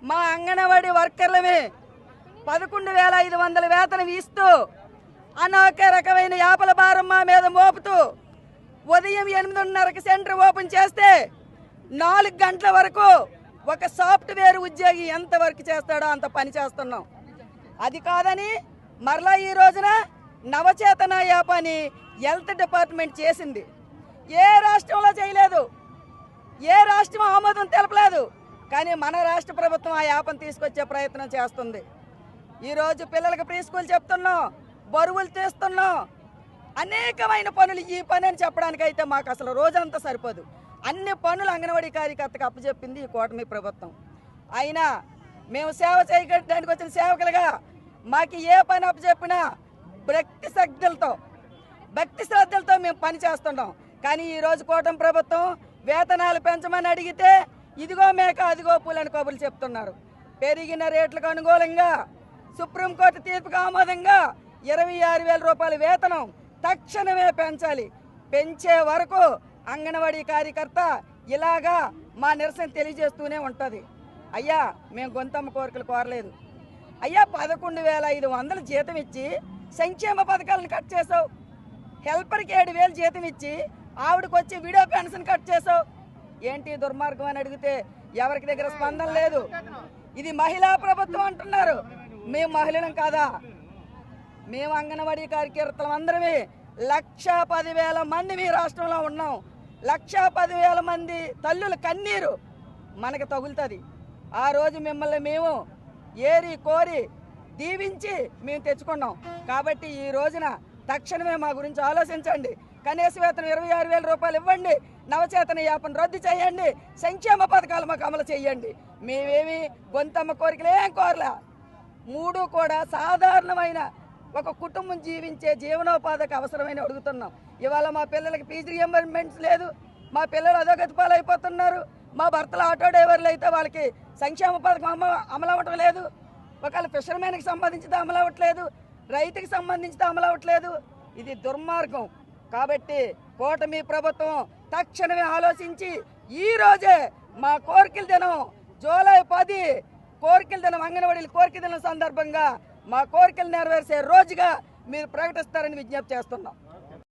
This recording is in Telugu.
మా అంగన్వాడీ వర్కర్లమే 11,500 వేతనం ఇస్తూ అనేక రకమైన యాపల భారం మా మీద మోపుతూ ఉదయం 8:30కి సెంటర్ ఓపెన్ చేస్తే 4 గంటల వరకు ఒక సాఫ్ట్వేర్ ఉద్యోగి ఎంత వర్క్ చేస్తాడో అంత పని చేస్తున్నాం. అది కాదని మరలా ఈ రోజున నవచేతన యాప్ అని హెల్త్ డిపార్ట్మెంట్ చేసింది. ఏ రాష్ట్రంలో చేయలేదు, ఏ రాష్ట్రం ఆమోదం తెలపలేదు. కానీ మన రాష్ట్ర ప్రభుత్వం ఆ యాప్ను తీసుకొచ్చే ప్రయత్నం చేస్తుంది. ఈరోజు పిల్లలకు ప్రీ స్కూల్ చెప్తున్నాం, బరువులు తీస్తున్నాం, అనేకమైన పనులు. ఈ పని అని చెప్పడానికైతే మాకు అసలు రోజంతా సరిపోదు. అన్ని పనులు అంగన్వాడీ కార్యకర్తకు అప్పచెప్పింది ఈ కూటమి ప్రభుత్వం. అయినా మేము సేవ చేయడానికి వచ్చిన సేవకులుగా మాకు ఏ పని అప్పచెప్పినా భక్తి శ్రద్ధలతో మేము పని చేస్తున్నాం. కానీ ఈరోజు కూటమి ప్రభుత్వం వేతనాలు పెంచమని అడిగితే ఇదిగో మేక అదిగో పూలని కబుర్లు చెప్తున్నారు. పెరిగిన రేట్లకు అనుకూలంగా సుప్రీంకోర్టు తీర్పుకు ఆమోదంగా 26,000 రూపాయల వేతనం తక్షణమే పెంచాలి. పెంచే వరకు అంగన్వాడీ కార్యకర్త ఇలాగా మా నిరసన తెలియజేస్తూనే ఉంటుంది. అయ్యా మేము గొంతమ్మ కోరికలు కోరలేదు. అయ్యా 11,500 జీతం ఇచ్చి సంక్షేమ పథకాలను కట్ చేసావు. హెల్పర్కి 7,000 జీతం ఇచ్చి ఆవిడకి వచ్చి వీడియో పెన్షన్ కట్ చేసావు. ఏంటి దుర్మార్గం అని అడిగితే ఎవరికి దగ్గర స్పందన లేదు. ఇది మహిళా ప్రభుత్వం అంటున్నారు. మేము మహిళలం కాదా? మేము అంగన్వాడీ కార్యకర్తలం అందరమే 1,10,000 మంది మీ రాష్ట్రంలో ఉన్నాం. 1,10,000 మంది తల్లుల కన్నీరు మనకు తగులుతుంది. ఆ రోజు మిమ్మల్ని మేము ఏరి కోరి దీవించి మేము తెచ్చుకున్నాం. కాబట్టి ఈ రోజున తక్షణమే మా గురించి ఆలోచించండి. కనీస వేతనం 26,000 రూపాయలు ఇవ్వండి. నవచేతన యాపను రద్దు చేయండి. సంక్షేమ పథకాలు మాకు అమలు చేయండి. మేమేమి గొంతమ్మ కోరికలు ఏం కోరలే. మూడు కూడా సాధారణమైన ఒక కుటుంబం జీవించే జీవనోపాధికి అవసరమైన అడుగుతున్నాం. ఇవాళ మా పిల్లలకి ఫీజు రియంబర్స్మెంట్స్ లేదు. మా పిల్లలు అధోగతి పాలైపోతున్నారు. మా భర్తలు ఆటో డ్రైవర్లు అయితే వాళ్ళకి సంక్షేమ పథకం అమలు అవ్వటం లేదు. ఒకవేళ ఫిషర్మెన్కి సంబంధించితే అమలు అవ్వట్లేదు, రైతుకి సంబంధించితే అమలు అవ్వట్లేదు. ఇది దుర్మార్గం. కాబట్టి కూటమి ప్రభుత్వం తక్షణమే ఆలోచించి ఈ రోజే మా కోరికల దినం జూలై 10 కోరికల దినం, అంగన్వాడీల కోరికల దినం సందర్భంగా మా కోరికలు నెరవేర్చే రోజుగా మీరు ప్రకటిస్తారని విజ్ఞప్తి చేస్తున్నాం.